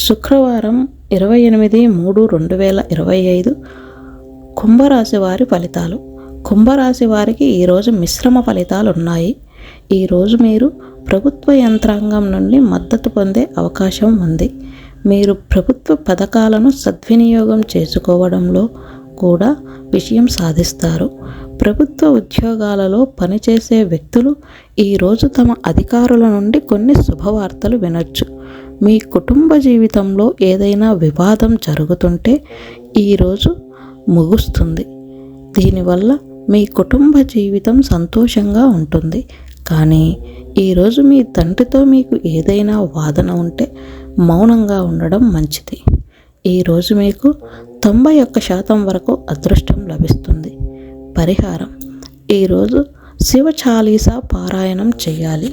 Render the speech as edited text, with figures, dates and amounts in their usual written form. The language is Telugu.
శుక్రవారం 28/3/2025 కుంభరాశి వారి ఫలితాలు. కుంభరాశి వారికి ఈరోజు మిశ్రమ ఫలితాలు ఉన్నాయి. ఈరోజు మీరు ప్రభుత్వ యంత్రాంగం నుండి మద్దతు పొందే అవకాశం ఉంది. మీరు ప్రభుత్వ పథకాలను సద్వినియోగం చేసుకోవడంలో కూడా విజయం సాధిస్తారు. ప్రభుత్వ ఉద్యోగాలలో పనిచేసే వ్యక్తులు ఈరోజు తమ అధికారుల నుండి కొన్ని శుభవార్తలు వినొచ్చు. మీ కుటుంబ జీవితంలో ఏదైనా వివాదం జరుగుతుంటే ఈరోజు ముగుస్తుంది. దీనివల్ల మీ కుటుంబ జీవితం సంతోషంగా ఉంటుంది. కానీ ఈరోజు మీ తండ్రితో మీకు ఏదైనా వాదన ఉంటే మౌనంగా ఉండడం మంచిది. ఈరోజు మీకు 91% వరకు అదృష్టం లభిస్తుంది. పరిహారం: ఈరోజు శివ చాలీసా పారాయణం చేయాలి.